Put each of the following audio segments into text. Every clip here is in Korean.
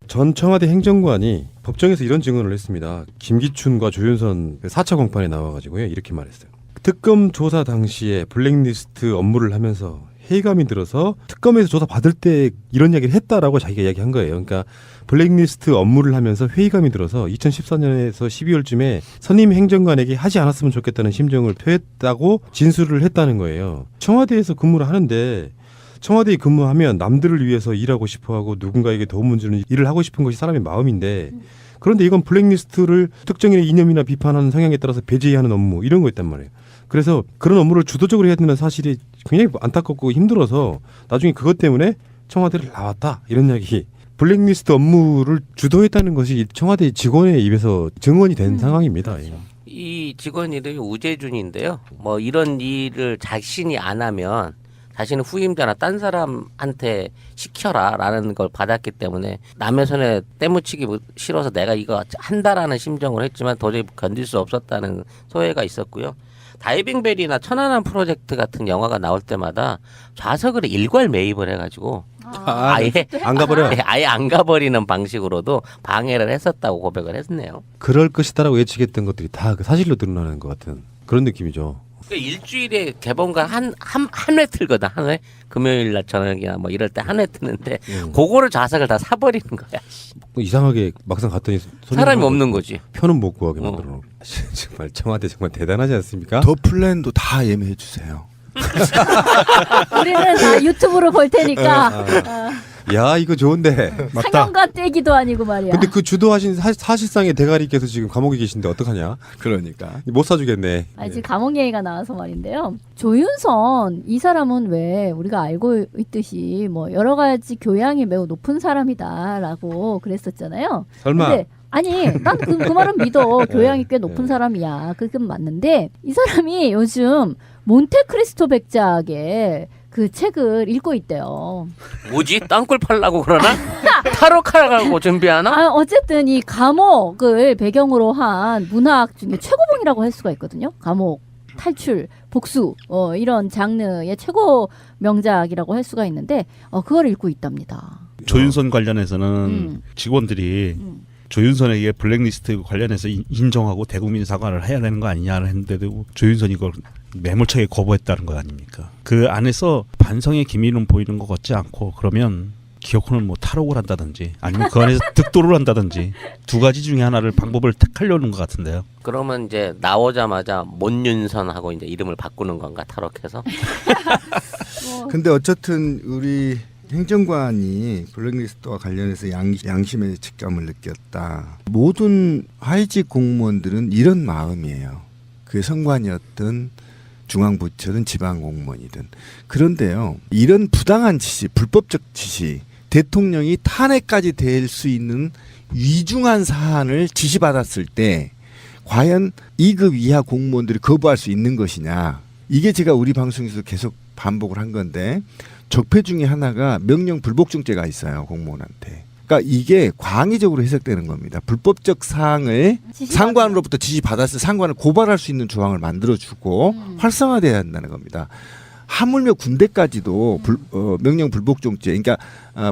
전 청와대 행정관이 법정에서 이런 증언을 했습니다. 김기춘과 조윤선 4차 공판에 나와가지고요. 이렇게 말했어요. 특검 조사 당시에 블랙리스트 업무를 하면서 회의감이 들어서 특검에서 조사 받을 때 이런 이야기를 했다라고 자기가 이야기한 거예요. 그러니까 블랙리스트 업무를 하면서 회의감이 들어서 2014년에서 12월쯤에 선임 행정관에게 하지 않았으면 좋겠다는 심정을 표했다고 진술을 했다는 거예요. 청와대에서 근무를 하는데 청와대에 근무하면 남들을 위해서 일하고 싶어하고 누군가에게 도움을 주는 일을 하고 싶은 것이 사람의 마음인데 그런데 이건 블랙리스트를 특정인의 이념이나 비판하는 성향에 따라서 배제하는 업무 이런 거였단 말이에요. 그래서 그런 업무를 주도적으로 해야 되는 사실이 굉장히 안타깝고 힘들어서 나중에 그것 때문에 청와대를 나왔다 이런 이야기. 블랙리스트 업무를 주도했다는 것이 청와대 직원의 입에서 증언이 된 상황입니다. 이 직원 이름이 우재준인데요. 뭐 이런 일을 자신이 안 하면 자신은 후임자나 딴 사람한테 시켜라라는 걸 받았기 때문에 남의 손에 때묻히기 싫어서 내가 이거 한다라는 심정을 했지만 도저히 견딜 수 없었다는 소회가 있었고요. 다이빙벨이나 천안함 프로젝트 같은 영화가 나올 때마다 좌석을 일괄 매입을 해가지고 아예 안 가버려. 아예 안 가버리는 방식으로도 방해를 했었다고 고백을 했네요. 그럴 것이다라고 예측했던 것들이 다 그 사실로 드러나는 것 같은 그런 느낌이죠. 그러니까 일주일에 개봉관 한 회 틀거든. 한 회. 금요일 날 저녁이나 뭐 이럴 때 한 회 트는데 그거를 좌석을 다 사버리는 거야. 이상하게 막상 갔더니 사람이 없는 거지. 표는 못 구하게 만들어 놓고. 정말 청와대 정말 대단하지 않습니까? 더 플랜도 다 예매해 주세요. 우리는 다 유튜브로 볼 테니까. 야 이거 좋은데. 상영가 떼기도 아니고 말이야. 근데 그 주도하신 사실상의 대가리께서 지금 감옥에 계신데 어떡하냐? 그러니까 못 사주겠네. 아니, 지금 감옥 얘기가 나와서 말인데요. 조윤선 이 사람은 왜 우리가 알고 있듯이 뭐 여러 가지 교양이 매우 높은 사람이다라고 그랬었잖아요. 설마. 근데 아니 난 그 말은 믿어. 교양이 꽤 높은 사람이야. 그건 맞는데 이 사람이 요즘 몬테크리스토 백작의 그 책을 읽고 있대요. 뭐지? 땅굴 팔라고 그러나? 타로 카라고 준비하나? 아, 어쨌든 이 감옥을 배경으로 한 문학 중에 최고봉이라고 할 수가 있거든요. 감옥, 탈출, 복수 이런 장르의 최고 명작이라고 할 수가 있는데 그걸 읽고 있답니다. 조윤선 관련해서는 직원들이 조윤선에게 블랙리스트 관련해서 인정하고 대국민 사과를 해야 되는 거 아니냐를 했는데도 조윤선이 이걸 매몰차게 거부했다는 거 아닙니까? 그 안에서 반성의 기미는 보이는 것 같지 않고 그러면 기어코는 뭐 탈옥을 한다든지 아니면 그 안에서 득도를 한다든지 두 가지 중에 하나를 방법을 택하려는 것 같은데요. 그러면 이제 나오자마자 몬윤선하고 이제 이름을 바꾸는 건가 타로해서? 근데 어쨌든 우리 행정관이 블랙리스트와 관련해서 양심의 직감을 느꼈다. 모든 하위직 공무원들은 이런 마음이에요. 그게 성관이었든 중앙부처든 지방공무원이든. 그런데요. 이런 부당한 지시, 불법적 지시, 대통령이 탄핵까지 될 수 있는 위중한 사안을 지시받았을 때 과연 2급 이하 공무원들이 거부할 수 있는 것이냐. 이게 제가 우리 방송에서 계속 반복을 한 건데 적폐 중에 하나가 명령 불복종죄가 있어요. 공무원한테. 그러니까 이게 광의적으로 해석되는 겁니다. 불법적 사항을 상관으로부터 지시받았을 상관을 고발할 수 있는 조항을 만들어주고 활성화돼야 한다는 겁니다. 하물며 군대까지도 명령 불복종죄, 그러니까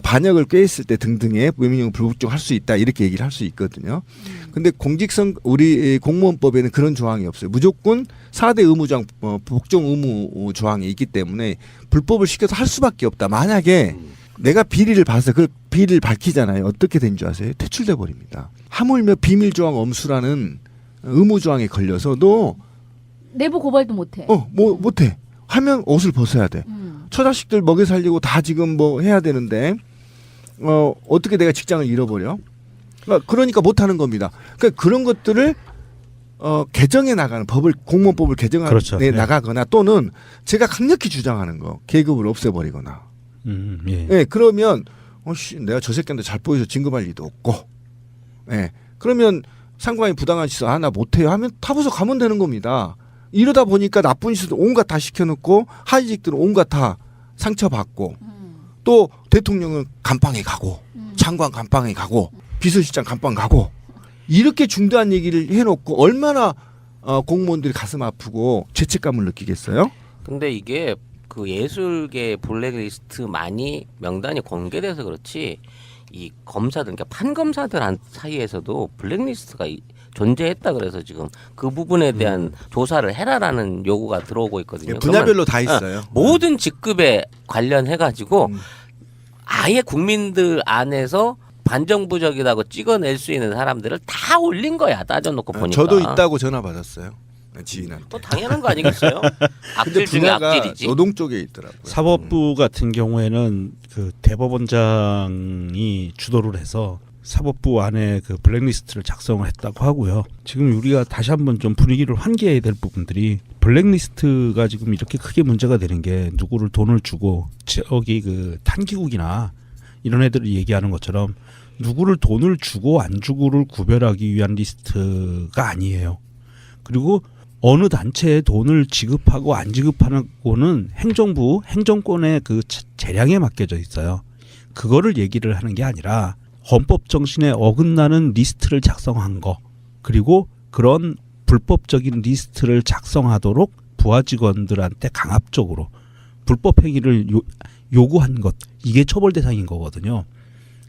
반역을 꾀했을 때 등등의 명령 불복종 할 수 있다 이렇게 얘기를 할 수 있거든요. 근데 공직선 우리 공무원법에는 그런 조항이 없어요. 무조건 4대 의무조항 복종 의무 조항이 있기 때문에 불법을 시켜서 할 수밖에 없다. 만약에 내가 비리를 봐서 그 비리를 밝히잖아요. 어떻게 된 줄 아세요? 퇴출돼 버립니다. 하물며 비밀조항 엄수라는 의무조항에 걸려서도 내부 고발도 못해. 뭐 못해. 하면 옷을 벗어야 돼. 처자식들 먹여 살리고 다 지금 뭐 해야 되는데 어떻게 내가 직장을 잃어버려? 그러니까 못하는 겁니다. 그러니까 그런 것들을 개정해 나가는 법을 공무원법을 개정해 그렇죠. 나가거나 또는 제가 강력히 주장하는 거 계급을 없애버리거나. 예. 예, 그러면 내가 저 새끼한테 잘 보여서 진급할 리도 없고. 예, 그러면 상관이 부당한 짓을 나 못해요 하면 타부서 가면 되는 겁니다. 이러다 보니까 나쁜 짓을 온갖 다 시켜놓고 하위직들은 온갖 다 상처받고 또 대통령은 감방에 가고 장관 감방에 가고 비서실장 감방 가고 이렇게 중대한 얘기를 해놓고 얼마나 공무원들이 가슴 아프고 죄책감을 느끼겠어요? 근데 이게 그 예술계 블랙리스트만이 명단이 공개돼서 그렇지 이 검사들, 그러니까 판검사들 사이에서도 블랙리스트가 존재했다 그래서 지금 그 부분에 대한 조사를 해라라는 요구가 들어오고 있거든요. 예, 분야별로 다 그러면, 있어요. 모든 직급에 관련해 가지고 아예 국민들 안에서 반정부적이라고 찍어낼 수 있는 사람들을 다 올린 거야. 따져놓고 보니까. 저도 있다고 전화 받았어요. 지인한테. 또 당연한 거 아니겠어요? 악질 중에 분야가 악질이지. 노동 쪽에 있더라고요. 사법부 같은 경우에는 그 대법원장이 주도를 해서 사법부 안에 그 블랙리스트를 작성을 했다고 하고요. 지금 우리가 다시 한번 좀 분위기를 환기해야 될 부분들이 블랙리스트가 지금 이렇게 크게 문제가 되는 게 누구를 돈을 주고 저기 그 탄기국이나 이런 애들이 얘기하는 것처럼 누구를 돈을 주고 안 주고를 구별하기 위한 리스트가 아니에요. 그리고 어느 단체에 돈을 지급하고 안 지급하고는 행정부, 행정권의 그 재량에 맡겨져 있어요. 그거를 얘기를 하는 게 아니라 헌법 정신에 어긋나는 리스트를 작성한 거, 그리고 그런 불법적인 리스트를 작성하도록 부하 직원들한테 강압적으로 불법 행위를 요구한 것, 이게 처벌 대상인 거거든요.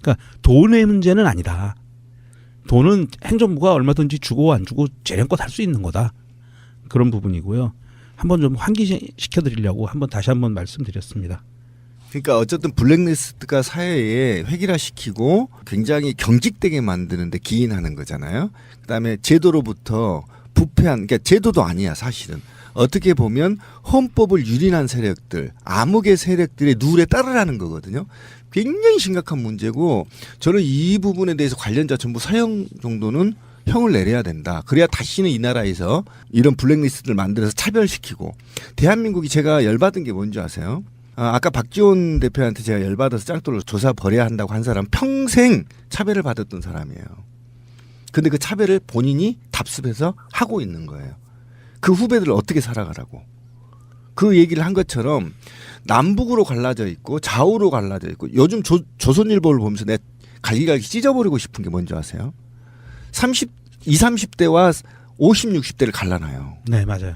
그러니까 돈의 문제는 아니다. 돈은 행정부가 얼마든지 주고 안 주고 재량껏 할 수 있는 거다. 그런 부분이고요. 한번 좀 환기시켜드리려고 다시 한번 말씀드렸습니다. 그러니까 어쨌든 블랙리스트가 사회에 획일화시키고 굉장히 경직되게 만드는데 기인하는 거잖아요. 그다음에 제도로부터 부패한, 그러니까 제도도 아니야 사실은. 어떻게 보면 헌법을 유린한 세력들, 암흑의 세력들의 룰에 따르라는 거거든요. 굉장히 심각한 문제고 저는 이 부분에 대해서 관련자 전부 사형 정도는 형을 내려야 된다. 그래야 다시는 이 나라에서 이런 블랙리스트를 만들어서 차별시키고. 대한민국이 제가 열받은 게 뭔지 아세요? 아까 박지원 대표한테 제가 열받아서 짱돌로 조사 벌여야 한다고 한 사람 평생 차별을 받았던 사람이에요. 근데 그 차별을 본인이 답습해서 하고 있는 거예요. 그 후배들을 어떻게 살아가라고. 그 얘기를 한 것처럼 남북으로 갈라져 있고 좌우로 갈라져 있고 요즘 조선일보를 보면서 내 갈기갈기 찢어버리고 싶은 게 뭔지 아세요? 20, 30대와 50, 60대를 갈라놔요. 네, 맞아요.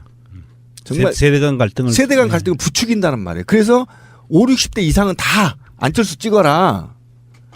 정말 세대 간 갈등을 부추긴다는 말이에요. 그래서 5, 60대 이상은 다 안철수 찍어라.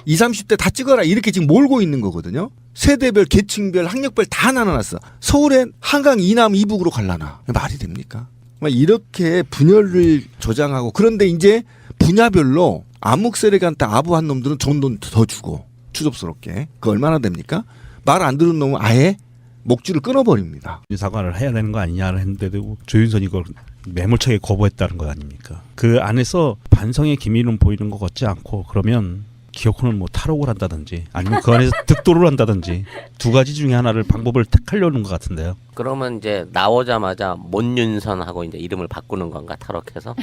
20, 30대 다 찍어라. 이렇게 지금 몰고 있는 거거든요. 세대별, 계층별, 학력별 다 나눠놨어. 서울엔 한강 이남 이북으로 갈라놔. 말이 됩니까? 이렇게 분열을 조장하고 그런데 이제 분야별로 암흑 세력한테 아부한 놈들은 좋은 돈 더 주고 추접스럽게. 그거 얼마나 됩니까? 말 안 들은 놈은 아예 목줄을 끊어버립니다. 사과를 해야 되는 거 아니냐를 했는데도 조윤선이 이걸 매몰차게 거부했다는 거 아닙니까? 그 안에서 반성의 기미는 보이는 것 같지 않고 그러면 기어코는 뭐 탈옥을 한다든지 아니면 그 안에서 득도를 한다든지 두 가지 중에 하나를 방법을 택하려는 것 같은데요. 그러면 이제 나오자마자 몬윤선하고 이제 이름을 바꾸는 건가 탈옥해서?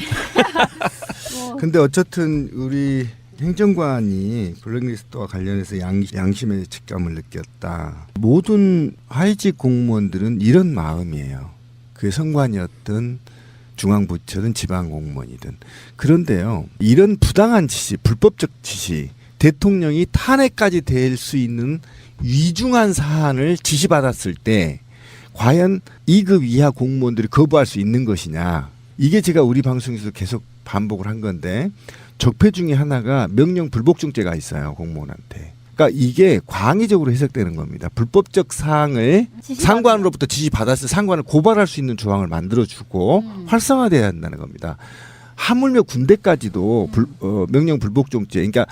근데 어쨌든 우리 행정관이 블랙리스트와 관련해서 양심의 직감을 느꼈다. 모든 하위직 공무원들은 이런 마음이에요. 그게 선관이었든 중앙부처든 지방공무원이든. 그런데요. 이런 부당한 지시, 불법적 지시, 대통령이 탄핵까지 될 수 있는 위중한 사안을 지시받았을 때 과연 2급 이하 공무원들이 거부할 수 있는 것이냐. 이게 제가 우리 방송에서 계속 반복을 한 건데 적폐 중에 하나가 명령 불복종죄가 있어요. 공무원한테. 그러니까 이게 광의적으로 해석되는 겁니다. 불법적 사항을 상관으로부터 지시받았을 상관을 고발할 수 있는 조항을 만들어주고 활성화돼야 한다는 겁니다. 하물며 군대까지도 명령 불복종죄, 그러니까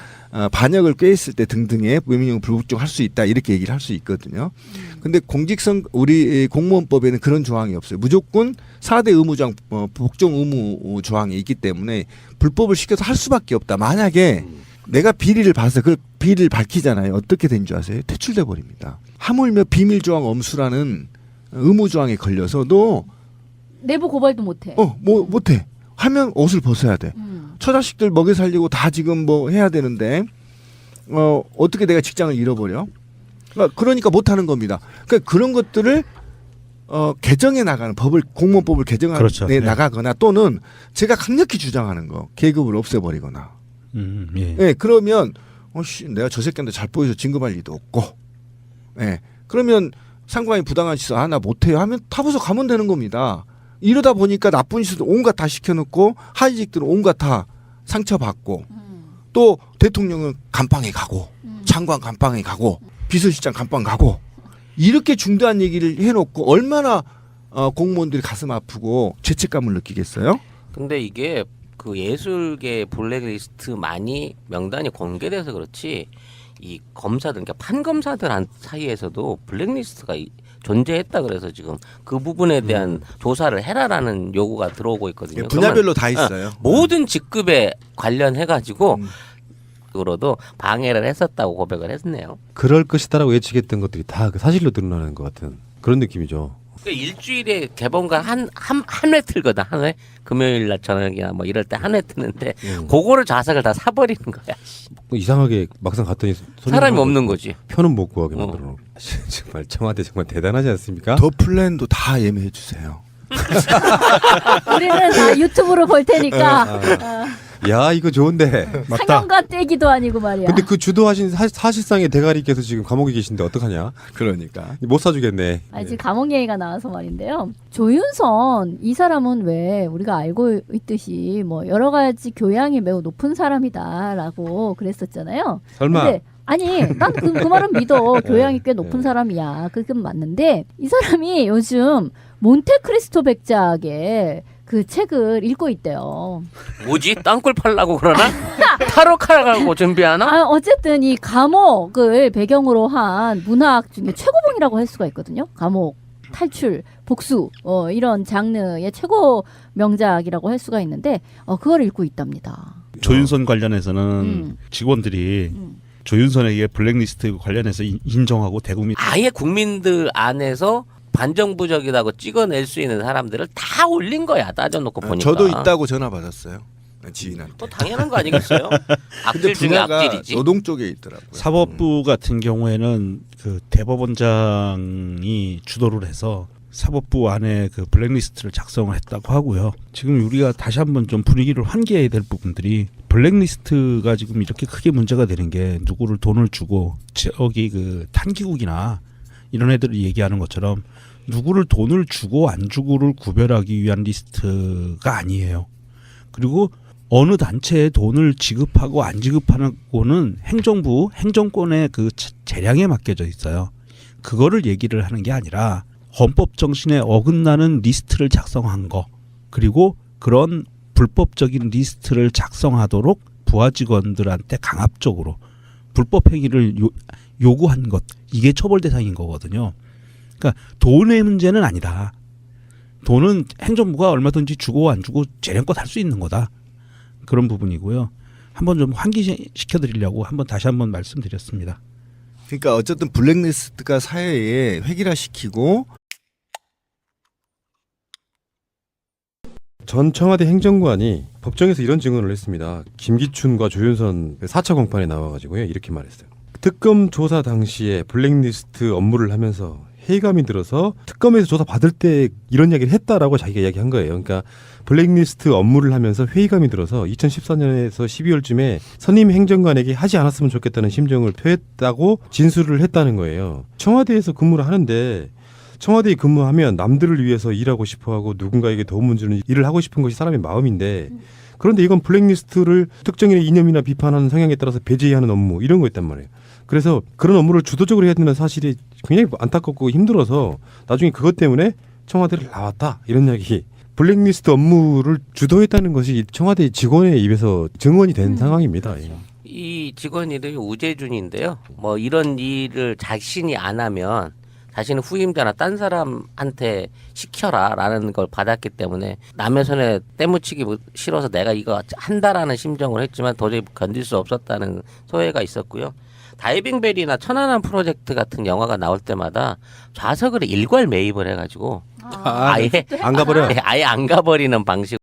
반역을 꾀했을 때 등등의 명령 불복종 할 수 있다 이렇게 얘기를 할 수 있거든요. 근데 공직선 우리 공무원법에는 그런 조항이 없어요. 무조건 4대 의무조항, 복종 의무 조항이 있기 때문에 불법을 시켜서 할 수밖에 없다. 만약에 내가 비리를 봐서 그 비리를 밝히잖아요. 어떻게 된 줄 아세요? 퇴출돼 버립니다. 하물며 비밀조항 엄수라는 의무조항에 걸려서도 내부 고발도 못해. 못해. 하면 옷을 벗어야 돼. 처자식들 먹여 살리고 다 지금 뭐 해야 되는데 어떻게 내가 직장을 잃어버려? 그러니까 못하는 겁니다. 그러니까 그런 것들을 개정해 나가는 공무원법을 개정해 그렇죠. 나가거나 또는 제가 강력히 주장하는 거 계급을 없애버리거나. 예. 네, 그러면 내가 저 새끼한테 잘 보여서 진급할 리도 없고. 네, 그러면 상관이 부당한 짓을 나 못해요 하면 타부서 가면 되는 겁니다. 이러다 보니까 나쁜 짓을 온갖 다 시켜놓고 하위직들은 온갖 다 상처받고 또 대통령은 감방에 가고 장관 감방에 가고 비서실장 감방 가고 이렇게 중대한 얘기를 해놓고 얼마나 공무원들이 가슴 아프고 죄책감을 느끼겠어요? 근데 이게 그 예술계 블랙리스트만이 명단이 공개돼서 그렇지 이 검사들, 그러니까 판검사들 사이에서도 블랙리스트가 존재했다 그래서 지금 그 부분에 대한 조사를 해라라는 요구가 들어오고 있거든요. 분야별로 다 있어요. 모든 직급에 관련해 가지고 으로도 방해를 했었다고 고백을 했네요. 그럴 것이다라고 예측했던 것들이 다 그 사실로 드러나는 것 같은 그런 느낌이죠. 그러니까 일주일에 개봉관 한 회 틀거든. 한 회. 금요일 날 저녁이나 뭐 이럴 때 한 회 트는데 그거를 좌석을 다 사버리는 거야. 이상하게 막상 갔더니 사람이 없는 거지. 표는 못 구하게 만들어 놓고. 정말 청와대 정말 대단하지 않습니까? 더 플랜도 다 예매해 주세요. 우리는 다 유튜브로 볼 테니까 야 이거 좋은데. 상영관 떼기도 아니고 말이야. 근데 그 주도하신 사실상의 대가리께서 지금 감옥에 계신데 어떡하냐? 그러니까. 못 사주겠네. 아니, 지금 감옥 얘기가 나와서 말인데요. 조윤선 이 사람은 왜 우리가 알고 있듯이 뭐 여러 가지 교양이 매우 높은 사람이다라고 그랬었잖아요. 설마. 근데 아니 난 그 말은 믿어. 교양이 꽤 높은 사람이야. 그건 맞는데 이 사람이 요즘 몬테크리스토 백작의 그 책을 읽고 있대요. 뭐지? 땅굴 팔라고 그러나? 타로 카라고 준비하나? 아, 어쨌든 이 감옥을 배경으로 한 문학 중에 최고봉이라고 할 수가 있거든요. 감옥, 탈출, 복수 이런 장르의 최고 명작이라고 할 수가 있는데 그걸 읽고 있답니다. 조윤선 관련해서는 직원들이 조윤선에게 블랙리스트 관련해서 인정하고 대국민 아예 국민들 안에서 반정부적이라고 찍어낼 수 있는 사람들을 다 올린 거야. 따져놓고 보니까. 저도 있다고 전화 받았어요. 지인한테. 또 당연한 거 아니겠어요? 악질 중에 분야가 악질이지. 노동 쪽에 있더라고요. 사법부 같은 경우에는 그 대법원장이 주도를 해서 사법부 안에 그 블랙리스트를 작성을 했다고 하고요. 지금 우리가 다시 한번 좀 분위기를 환기해야 될 부분들이 블랙리스트가 지금 이렇게 크게 문제가 되는 게 누구를 돈을 주고 저기 그 탄기국이나 이런 애들이 얘기하는 것처럼 누구를 돈을 주고 안 주고를 구별하기 위한 리스트가 아니에요. 그리고 어느 단체에 돈을 지급하고 안 지급하고는 행정부, 행정권의 그 재량에 맡겨져 있어요. 그거를 얘기를 하는 게 아니라 헌법 정신에 어긋나는 리스트를 작성한 거, 그리고 그런 불법적인 리스트를 작성하도록 부하 직원들한테 강압적으로 불법 행위를 요구한 것, 이게 처벌 대상인 거거든요. 그러니까 돈의 문제는 아니다. 돈은 행정부가 얼마든지 주고 안 주고 재량껏 할 수 있는 거다. 그런 부분이고요. 한번 좀 환기시켜드리려고 다시 한번 말씀드렸습니다. 그러니까 어쨌든 블랙리스트가 사회에 획일화시키고 전 청와대 행정관이 법정에서 이런 증언을 했습니다. 김기춘과 조윤선 4차 공판에 나와가지고요. 이렇게 말했어요. 특검 조사 당시에 블랙리스트 업무를 하면서 회의감이 들어서 특검에서 조사 받을 때 이런 이야기를 했다라고 자기가 이야기한 거예요. 그러니까 블랙리스트 업무를 하면서 회의감이 들어서 2014년에서 12월쯤에 선임 행정관에게 하지 않았으면 좋겠다는 심정을 표했다고 진술을 했다는 거예요. 청와대에서 근무를 하는데 청와대에 근무하면 남들을 위해서 일하고 싶어하고 누군가에게 도움을 주는 일을 하고 싶은 것이 사람의 마음인데 그런데 이건 블랙리스트를 특정인의 이념이나 비판하는 성향에 따라서 배제하는 업무 이런 거였단 말이에요. 그래서 그런 업무를 주도적으로 해야 되는 사실이 굉장히 안타깝고 힘들어서 나중에 그것 때문에 청와대를 나왔다 이런 이야기. 블랙리스트 업무를 주도했다는 것이 청와대 직원의 입에서 증언이 된 상황입니다. 예. 이 직원 이름이 우재준인데요. 뭐 이런 일을 자신이 안 하면 자신의 후임자나 딴 사람한테 시켜라라는 걸 받았기 때문에 남의 손에 때묻히기 싫어서 내가 이거 한다라는 심정을 했지만 도저히 견딜 수 없었다는 소회가 있었고요. 다이빙벨이나 천안함 프로젝트 같은 영화가 나올 때마다 좌석을 일괄 매입을 해가지고 아예 안 가버려. 아예 안 가버리는 방식.